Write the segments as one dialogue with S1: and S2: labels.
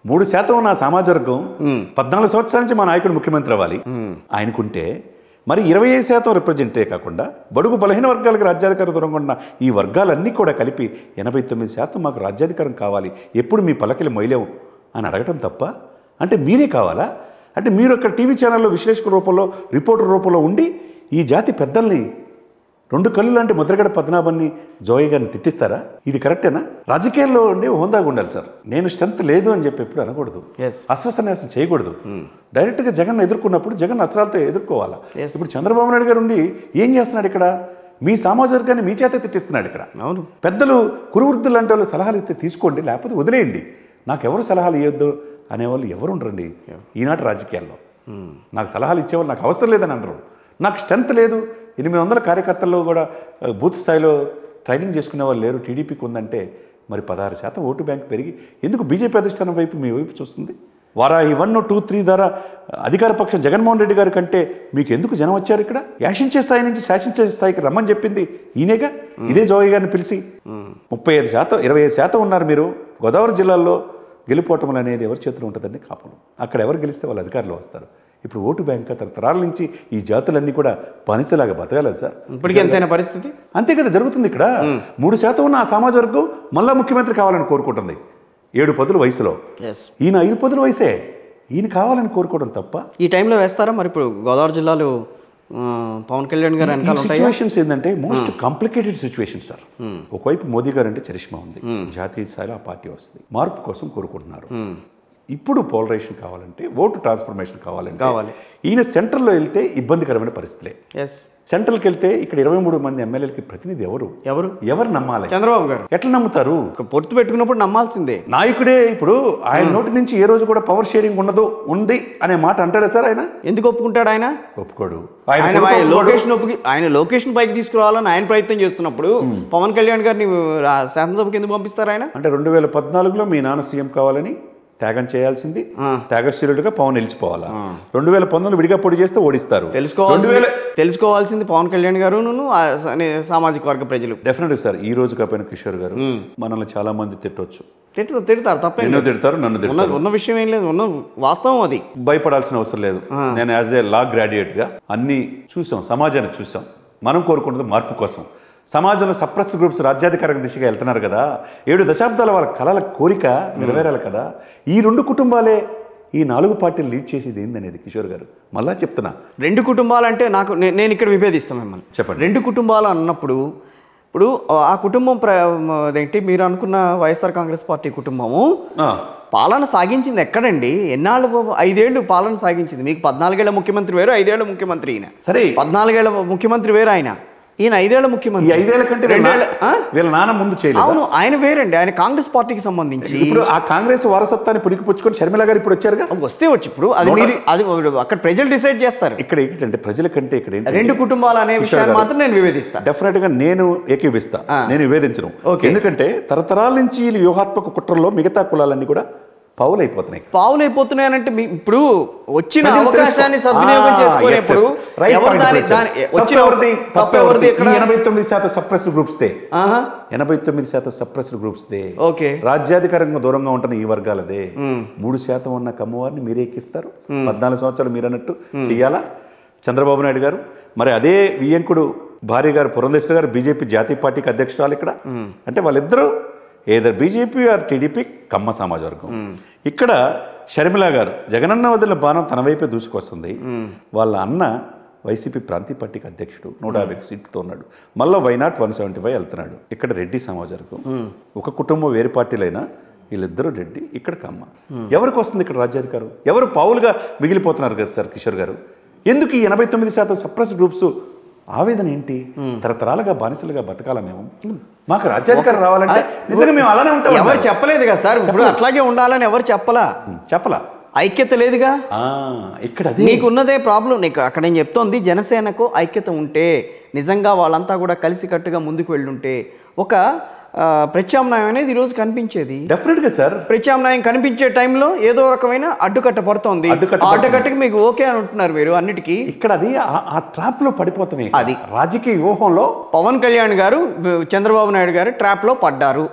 S1: 3% ఉన్న సామాజిక వర్గం 14 సంవత్సరాల నుంచి మా నాయకుడు ముఖ్యమంత్రి అవ్వాలి ఆయనకుంటే, మరి 25% రిప్రజెంటే కాకుండా బడుగు బలహీన వర్గాలకు రాజ్యాధికారం దూరంగా ఉన్న ఈ వర్గాలన్నీ కూడా కలిపి 89% మాకు రాజ్యాధికారం కావాలి, ఎప్పుడు మీ పలకలు మొయలేవు అని అడగటం తప్ప? అంటే మీరే కావాలా? అంటే మీరు అక్కడ టీవీ ఛానల్లో విశ్లేషకుల రూపంలో, రిపోర్టర్ రూపంలో ఉండి ఈ జాతి పెద్దల్ని 2 కళ్ళు లాంటి ముద్రగడ పద్మనాభాన్ని, జోయ్ గారిని తిట్టిస్తారా? ఇది కరెక్టేనా? రాజకీయాల్లో ఉండి హోందాగా ఉండాలి సార్. నేను స్ట్రెంత్ లేదు అని చెప్పి ఎప్పుడు అనకూడదు, అస్త్ర సన్యాసం చేయకూడదు. డైరెక్ట్గా జగన్ ఎదుర్కొన్నప్పుడు జగన్ అస్త్రాలతో ఎదుర్కోవాలా. ఇప్పుడు చంద్రబాబు నాయుడు గారు ఉండి ఏం చేస్తున్నాడు ఇక్కడ? మీ సామాజిక వర్గాన్ని మీ చేత తిట్టిస్తున్నాడు ఇక్కడ. అవును, పెద్దలు కురువృద్ధులు లాంటి వాళ్ళు సలహాలు ఇస్తే తీసుకోండి, లేకపోతే వదిలేయండి. నాకెవరు సలహాలు ఇవ్వద్దు అనేవాళ్ళు ఎవరు ఉండరండి ఈనాటి రాజకీయాల్లో. నాకు సలహాలు ఇచ్చేవాళ్ళు నాకు అవసరం లేదని అనరు. నాకు స్ట్రెంత్ లేదు, 800 కార్యకర్తల్లో కూడా బూత్ స్థాయిలో ట్రైనింగ్ చేసుకునే వాళ్ళు లేరు, టీడీపీకి ఉందంటే మరి 16% ఓటు బ్యాంక్ పెరిగి ఎందుకు బీజేపీ అధిష్టానం వైపు మీ వైపు చూస్తుంది? వారాహి 1, 2, 3 ద్వారా అధికార పక్షం జగన్మోహన్ రెడ్డి గారి కంటే మీకు ఎందుకు జనం వచ్చారు? ఇక్కడ యాశించే స్థాయి నుంచి శాసించే స్థాయికి రమ్మని చెప్పింది ఈయనేగా. ఇదే జోయ్ గారిని పిలిచి 35%, 25% ఉన్నారు మీరు. గోదావరి జిల్లాల్లో గెలుపోవటం అనేది ఎవరి చేతిలో ఉంటుందండి? కాపులు. అక్కడ ఎవరు గెలిస్తే వాళ్ళు అధికారులు వస్తారు. ఇప్పుడు ఓటు బ్యాంక్ తరతరాల నుంచి ఈ జాతులన్నీ కూడా బానిసలాగా బతకాలి సార్.
S2: ఇప్పటికీ ఎంతైనా పరిస్థితి
S1: అంతే కదా జరుగుతుంది ఇక్కడ. 3% ఉన్న ఆ సమాజ వర్గం మళ్ళా ముఖ్యమంత్రి కావాలని కోరుకుంటుంది 7 పదుల వయసులో. ఈయన 5 పదుల వయసే, ఈయన కావాలని కోరుకోవడం తప్ప.
S2: ఈ టైంలో వేస్తారా మరి? ఇప్పుడు గోదావరి జిల్లాలో పవన్ కళ్యాణ్ గారు
S1: సిచ్యువేషన్స్ ఏంటంటే మోస్ట్ కాంప్లికేటెడ్ సిచ్యువేషన్ సార్. ఒకవైపు మోదీ గారు అంటే చరిష్మా ఉంది, జాతీయ స్థాయిలో ఆ పార్టీ వస్తుంది, మార్పు కోసం కోరుకుంటున్నారు. ఇప్పుడు పోలరైజేషన్ కావాలంటే, ఓటు ట్రాన్స్ఫర్మేషన్ కావాలంటే ఈయన సెంట్రల్లో వెళ్తే ఇబ్బందికరమైన పరిస్థితులే. సెంట్రల్కి వెళ్తే ఇక్కడ 23 మంది ఎమ్మెల్యేలకి ప్రతినిధి ఎవరు నమ్మాలి?
S2: చంద్రబాబు గారు.
S1: ఎట్లా నమ్ముతారు?
S2: పొత్తు పెట్టుకున్నప్పుడు నమ్మాల్సిందే.
S1: నాయకుడే. ఇప్పుడు ఆయన నోటి నుంచి ఏ రోజు కూడా పవర్ షేరింగ్ ఉంది అనే మాట అంటాడా సార్? ఆయన ఎందుకు
S2: ఒప్పుకుంటాడు? ఆయన
S1: ఒప్పుకోడు.
S2: ఆయన లొకేషన్ పైకి తీసుకురావాలని ఆయన ప్రయత్నం చేస్తున్నప్పుడు పవన్ కళ్యాణ్ గారిని శాసనసభకి ఎందుకు పంపిస్తారు ఆయన?
S1: అంటే 2014లో మీ నాన్న సీఎం కావాలని త్యాగం చేయాల్సింది, త్యాగశీలుడిగా పవన్ నిలిచిపోవాలా. 2019 విడిగా పోటీ చేస్తే ఓడిస్తారు.
S2: తెలుసుకోవాల్సింది పవన్ కళ్యాణ్ గారు సామాజిక వర్గ ప్రజలు.
S1: డెఫినెట్గా సార్. ఈ రోజు కాకపోయిన కిషోర్ గారు మనల్ని చాలా మంది తిట్టవచ్చు,
S2: తిడతారు తప్ప
S1: తిడతారు, నన్ను తిడతారు.
S2: ఉన్న విషయం ఏం లేదు, ఉన్న వాస్తవం అది.
S1: భయపడాల్సిన అవసరం లేదు. నేను యాజ్ ఏ లా గ్రాడ్యుయేట్గా అన్ని చూసాం, సమాజాన్ని చూసాం. మనం కోరుకుంటుంది మార్పు కోసం. సమాజంలో సప్రెస్డ్ గ్రూప్స్ రాజ్యాధికార దిశగా వెళ్తున్నారు కదా. 7 దశాబ్దాల వాళ్ళ కళల కోరిక నెరవేరాలి కదా. ఈ 2 కుటుంబాలే ఈ 4 పార్టీలు లీడ్ చేసేది ఏందనేది కిషోర్ గారు మళ్ళా చెప్తున్నా.
S2: 2 కుటుంబాలంటే నేను ఇక్కడ విభేదిస్తాను మిమ్మల్ని.
S1: చెప్పండి.
S2: 2 కుటుంబాలు అన్నప్పుడు ఇప్పుడు ఆ కుటుంబం అదేంటి మీరు అనుకున్న వైఎస్ఆర్ కాంగ్రెస్ పార్టీ కుటుంబము పాలన సాగించింది ఎక్కడండి? ఎన్నాళ్ళు? 5 ఏళ్ళు పాలన సాగించింది. మీకు 14 ఏళ్ల ముఖ్యమంత్రి వేరు, 5 ఏళ్ల ముఖ్యమంత్రి ఈయన.
S1: సరే,
S2: 14 ఏళ్ల ముఖ్యమంత్రి వేరు ఆయన, ఈయన 5 ఏళ్ల ముఖ్యమంత్రి.
S1: 5 ఏళ్ల కంటే వీళ్ళ నాన్న ముందు చేయలేదు.
S2: అవును, ఆయన వేరండి. ఆయన కాంగ్రెస్ పార్టీకి సంబంధించి
S1: ఇప్పుడు ఆ కాంగ్రెస్ వారసత్వాన్ని పుచ్చుకొని షర్మిల గారు ఇప్పుడు వచ్చారుగా.
S2: వస్తే వచ్చి ఇప్పుడు అది అక్కడ ప్రజలు డిసైడ్ చేస్తారు.
S1: ఇక్కడ ఏంటంటే ప్రజల కంటే ఇక్కడ
S2: 2 కుటుంబాలు అనే విషయాన్ని మాత్రం నేను వివేదిస్తాను.
S1: డెఫినెట్ గా నేను ఏకీవిస్తా, నేను వివేదించను. ఎందుకంటే తరతరాల నుంచి వ్యూహాత్మక కుట్రల్లో మిగతా కులాలన్నీ కూడా
S2: పావులైపోతున్నాయనంటే ఇప్పుడు వచ్చిన అవకాశాన్ని సద్వినియోగం చేసుకునేప్పుడు
S1: 89% సప్రెస్డ్ గ్రూప్స్ దే. రాజ్యాధికారంగా దూరంగా ఉంటున్న ఈ వర్గాలదే. 3% ఉన్న కమ్మవారిని మీరే ఎక్కిస్తారు. 14 సంవత్సరాలు మీరు అన్నట్టు చెయ్యాలా చంద్రబాబు నాయుడు గారు? మరి అదే వియ్యంకుడు భార్య గారు పురంధేశ్వరి గారు బీజేపీ జాతీయ పార్టీకి అధ్యక్షురాలు ఇక్కడ. అంటే వాళ్ళిద్దరూ ఏదర్ బీజేపీ ఆర్ టీడీపీ కమ్మ సమాజ వర్గం. ఇక్కడ షర్మిల గారు జగనన్న వదిలిన బాణం తన వైపే దూసుకొస్తుంది. వాళ్ళ అన్న వైసీపీ ప్రాంతీయ పార్టీకి అధ్యక్షుడు, 150 సీట్లతో ఉన్నాడు. మళ్ళీ వైనాట్ 175 వెళ్తున్నాడు. ఇక్కడ రెడ్డి సమాజ వర్గం. ఒక కుటుంబం వేరే పార్టీలైనా వీళ్ళిద్దరూ రెడ్డి, ఇక్కడ కమ్మ. ఎవరికి వస్తుంది ఇక్కడ రాజ్యాధికారం? ఎవరు పావులుగా మిగిలిపోతున్నారు కదా సార్ కిషోర్ గారు? ఎందుకు ఈ 89% సప్రెస్డ్ గ్రూప్స్ ఆవేదన ఏంటి? తరతరాలుగా బానిసలుగా బతకాల మేము, మాకు రాజ్యాధికారం రావాలంటే నిజంగా మేము అలానే ఉంటాం.
S2: ఎవరు చెప్పలేదు కదా సార్, ఇప్పుడు అట్లాగే ఉండాలని ఎవరు చెప్పలా. ఐక్యత లేదుగా
S1: ఇక్కడ.
S2: నీకున్నదే ప్రాబ్లం. నీకు అక్కడ నేను చెప్తోంది, జనసేనకు ఐక్యత ఉంటే, నిజంగా వాళ్ళంతా కూడా కలిసికట్టుగా ముందుకు వెళ్ళుంటే ఒక ప్రత్యామ్నాయం అనేది ఈరోజు కనిపించేది.
S1: డెఫినెట్గా సార్.
S2: ప్రత్యామ్నాయం కనిపించే టైంలో ఏదో రకమైన అడ్డుకట్ట పడుతోంది. అడ్డుకట్టకి మీకు ఓకే అని ఉంటున్నారు మీరు అన్నిటికీ.
S1: ఇక్కడ అది ఆ ట్రాప్ లో పడిపోతుంది. అది రాజకీయ వ్యూహంలో
S2: పవన్ కళ్యాణ్ గారు, చంద్రబాబు నాయుడు గారు ట్రాప్ లో పడ్డారు.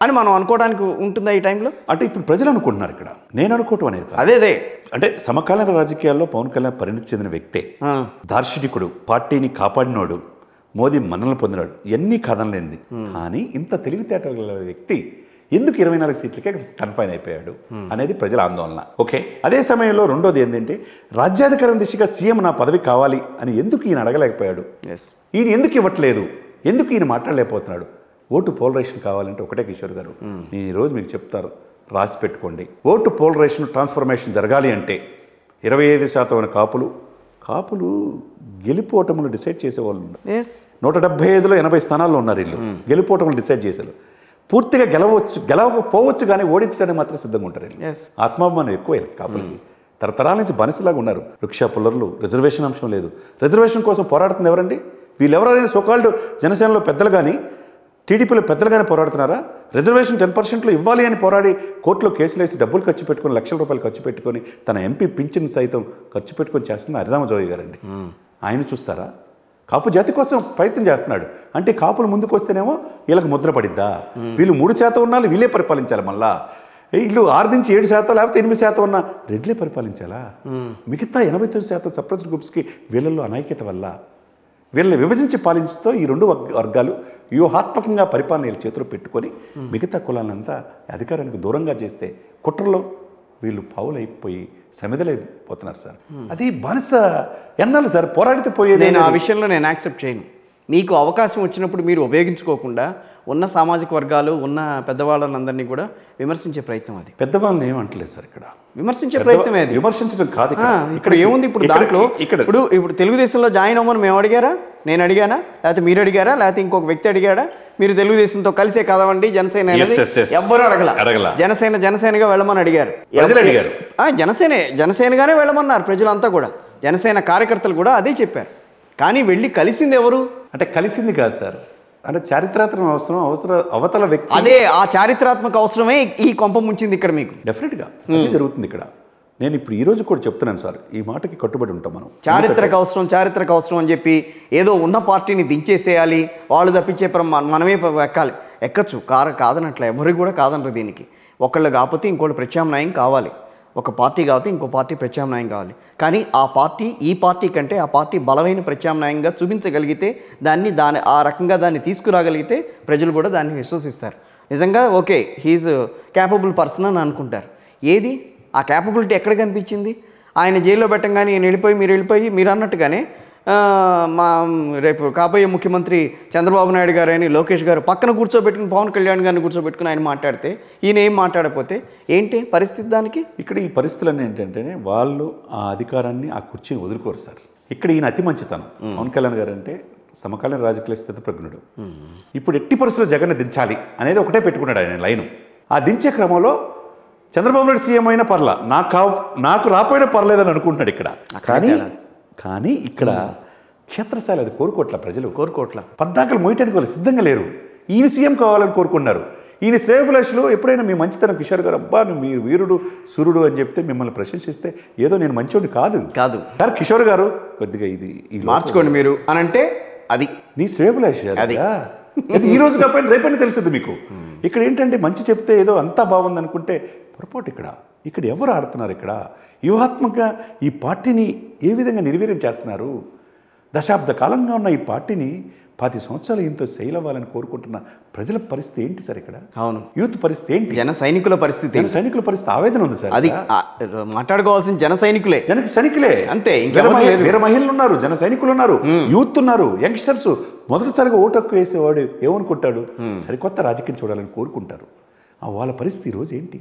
S2: అని మనం అనుకోవడానికి ఉంటుందా ఈ టైంలో?
S1: అంటే ఇప్పుడు ప్రజలు అనుకుంటున్నారు ఇక్కడ, నేను అనుకోవటం అనేది కాదు.
S2: అదే
S1: అంటే సమకాలీన రాజకీయాల్లో పవన్ కళ్యాణ్ పరిణితి చెందిన వ్యక్తే, దార్శనికుడు, పార్టీని కాపాడినోడు, మోదీ మన్ననలు పొందినాడు, ఇవన్నీ కథనలేంది. కానీ ఇంత తెలివితేటల వ్యక్తి ఎందుకు 24 సీట్లకే కన్ఫైన్ అయిపోయాడు అనేది ప్రజల ఆందోళన. ఓకే, అదే సమయంలో రెండోది ఏంటంటే రాజ్యాధికారం దిశగా సీఎం నా పదవి కావాలి అని ఎందుకు ఈయన అడగలేకపోయాడు? ఈయన ఎందుకు ఇవ్వట్లేదు? ఎందుకు ఈయన మాట్లాడలేకపోతున్నాడు? ఓటు పోలరైజేషన్ కావాలంటే ఒకటే కిషోర్ గారు, నేను ఈరోజు మీకు చెప్తారు, రాసి పెట్టుకోండి. ఓటు పోలరైజేషన్ ట్రాన్స్ఫర్మేషన్ జరగాలి అంటే 25% కాపులు గెలిపోవటములు డిసైడ్ చేసేవాళ్ళు. 175లో 80 స్థానాల్లో ఉన్నారు వీళ్ళు. గెలిపోవటములు డిసైడ్ చేశారు. పూర్తిగా గెలవకపోవచ్చు కానీ ఓడించడానికి మాత్రం సిద్ధంగా ఉంటారు వీళ్ళు. ఆత్మాభిమానం ఎక్కువ కాపులకి. తరతరాల నుంచి బనిసలాగా ఉన్నారు. రిక్షా పుల్లర్లు, రిజర్వేషన్ అంశం లేదు. రిజర్వేషన్ కోసం పోరాడుతుంది ఎవరండి? వీళ్ళెవరైనా సోకాల్డ్ జనసేనలో పెద్దలు కానీ టీడీపీలో పెద్దలు కానీ పోరాడుతున్నారా? రిజర్వేషన్ 10% ఇవ్వాలి అని పోరాడి కోర్టులో కేసులు వేసి డబ్బులు ఖర్చు పెట్టుకొని లక్షల రూపాయలు ఖర్చు పెట్టుకొని తన ఎంపీ పింఛన్ సైతం ఖర్చు పెట్టుకొని చేస్తుంది హరిరామజోగి గారండి. ఆయన చూస్తారా? కాపు జాతి కోసం ప్రయత్నం చేస్తున్నాడు అంటే కాపులు ముందుకు వస్తేనేమో వీళ్ళకి ముద్ర పడిద్దా? వీళ్ళు 3% ఉన్నా వీళ్ళే పరిపాలించాలి. మళ్ళా వీళ్ళు 6 నుంచి 7% లేకపోతే 8% ఉన్న రెడ్లే పరిపాలించాలా? మిగతా 89% సప్రెస్డ్ గ్రూప్స్కి వీళ్ళల్లో అనైక్యత వల్ల వీళ్ళని విభజించి పాలించుతో ఈ 2 వర్గాలు వ్యూహాత్మకంగా పరిపాలన చేతిలో పెట్టుకొని మిగతా కులాలంతా అధికారానికి దూరంగా చేస్తే కుట్రలో వీళ్ళు పావులైపోయి సమిదలైపోతున్నారు సార్. అది బానిస ఎన్నాళ్ళు సార్ పోరాడితే పోయేది.
S2: నేను ఆ విషయంలో నేను యాక్సెప్ట్ చేయను. మీకు అవకాశం వచ్చినప్పుడు మీరు ఉపయోగించుకోకుండా ఉన్న సామాజిక వర్గాలు ఉన్న పెద్దవాళ్ళందరినీ కూడా విమర్శించే ప్రయత్నం అది.
S1: పెద్దవాళ్ళని ఏమంటలేదు సార్, ఇక్కడ
S2: విమర్శించే ప్రయత్నమే అది.
S1: విమర్శించడం కాదు
S2: ఇక్కడ ఏముంది. ఇప్పుడు దాంట్లో ఇప్పుడు తెలుగుదేశంలో జాయిన్ అవ్వమని మేము అడిగారా? నేను అడిగానా? లేకపోతే మీరు అడిగారా? లేకపోతే ఇంకొక వ్యక్తి అడిగాడా? మీరు తెలుగుదేశంతో కలిసే కదవండి జనసేన ఎవ్వరూ అడగల. జనసేనగా వెళ్ళమని అడిగారు. జనసేనగానే వెళ్ళమన్నారు ప్రజలంతా కూడా. జనసేన కార్యకర్తలు కూడా అదే చెప్పారు. కానీ వెళ్ళి కలిసింది ఎవరు? అంటే
S1: కలిసింది కాదు సార్, అంటే చారిత్రాత్మక అవసరం అవతల వ్యక్తి.
S2: అదే ఆ చారిత్రాత్మక అవసరమే ఈ కొంప ముంచింది ఇక్కడ మీకు.
S1: డెఫినెట్గా అదే జరుగుతుంది ఇక్కడ. నేను ఇప్పుడు ఈ రోజు కూడా చెప్తున్నాను సార్, ఈ మాటకి కట్టుబడి ఉంటాం మనం.
S2: చారిత్రక అవసరం అని చెప్పి ఏదో ఉన్న పార్టీని దించేసేయాలి, వాళ్ళు తప్పించే మనమే ఎక్కాలి. ఎక్కచ్చు, కాదనట్లే, ఎవరికి కూడా కాదనరు. దీనికి ఒకళ్ళు కాకపోతే ఇంకోళ్ళు ప్రత్యామ్నాయం కావాలి, ఒక పార్టీ కాకపోతే ఇంకో పార్టీ ప్రత్యామ్నాయం కావాలి. కానీ ఆ పార్టీ ఈ పార్టీ కంటే ఆ పార్టీ బలమైన ప్రత్యామ్నాయంగా చూపించగలిగితే ఆ రకంగా దాన్ని తీసుకురాగలిగితే ప్రజలు కూడా దాన్ని విశ్వసిస్తారు. నిజంగా ఓకే హీఈస్ క్యాపబుల్ పర్సన్ అని అనుకుంటారు. ఏది ఆ క్యాపబిలిటీ ఎక్కడ కనిపించింది? ఆయన జైల్లో పెట్టంగానే మీరు వెళ్ళిపోయి మీరు అన్నట్టుగానే రేపు కాబోయే ముఖ్యమంత్రి చంద్రబాబు నాయుడు గారు అని లోకేష్ గారు పక్కన కూర్చోబెట్టుకుని పవన్ కళ్యాణ్ గారిని కూర్చోబెట్టుకుని ఆయన మాట్లాడితే ఈయన ఏం మాట్లాడకపోతే ఏంటి పరిస్థితి? దానికి ఇక్కడ ఈ పరిస్థితులన్నీ ఏంటంటే వాళ్ళు ఆ అధికారాన్ని ఆ కుర్చీని వదులుకోరు సార్. ఇక్కడ ఈయన అతి మంచితనం. పవన్ కళ్యాణ్ గారు అంటే సమకాలీన రాజకీయ స్థితి ప్రజ్ఞుడు. ఇప్పుడు ఎట్టి పరిస్థితుల్లో జగన్ని దించాలి అనేది ఒకటే పెట్టుకున్నాడు ఆయన లైను. ఆ దించే క్రమంలో చంద్రబాబు నాయుడు సీఎం అయినా పర్లా, నాకు రాపోయినా పర్లేదని అనుకుంటున్నాడు ఇక్కడ. కానీ ఇక్కడ క్షేత్రస్థాయిలో అది కోరుకోట్ల, ప్రజలు కోరుకోట్ల. పద్దాకలు మోయటానికి వాళ్ళు సిద్ధంగా లేరు. ఈయన సీఎం కావాలని కోరుకున్నారు. ఈయన శ్రేయభిలాషులు ఎప్పుడైనా మీ మంచితనం కిషోర్ గారు అబ్బా మీరు వీరుడు సూర్యుడు అని చెప్తే మిమ్మల్ని ప్రశంసిస్తే ఏదో నేను మంచోడిని కాదు సార్ కిషోర్ గారు కొద్దిగా ఇది మార్చుకోండి మీరు అని అంటే అది
S1: నీ శ్రేయభిలాష అది ఈ రోజు కాకపోయినా రేపైనా తెలుస్తుంది మీకు. ఇక్కడ ఏంటంటే మంచి చెప్తే ఏదో అంతా బాగుంది అనుకుంటే పొరపాటు. ఇక్కడ ఎవరు ఆడుతున్నారు? ఇక్కడ వ్యూహాత్మకంగా ఈ పార్టీని ఏ విధంగా నిర్వీర్యం చేస్తున్నారు? దశాబ్ద కాలంగా ఉన్న ఈ పార్టీని 10 సంవత్సరాలు ఇంతో సెయిల్ అవ్వాలని కోరుకుంటున్న ప్రజల పరిస్థితి ఏంటి సార్? ఇక్కడ
S2: అవును
S1: యూత్ పరిస్థితి ఏంటి?
S2: జన సైనికుల పరిస్థితి
S1: ఆవేదన ఉంది సార్.
S2: అది మాట్లాడుకోవాల్సిన జన సైనికులే
S1: అంతే. వేరే మహిళలు ఉన్నారు, జన సైనికులు ఉన్నారు, యూత్ ఉన్నారు, యంగ్స్టర్స్. మొదటిసారిగా ఓటు హక్కు వేసేవాడు ఏమనుకుంటాడు? సరికొత్త రాజకీయం చూడాలని కోరుకుంటారు. వాళ్ళ పరిస్థితి ఈరోజు ఏంటి?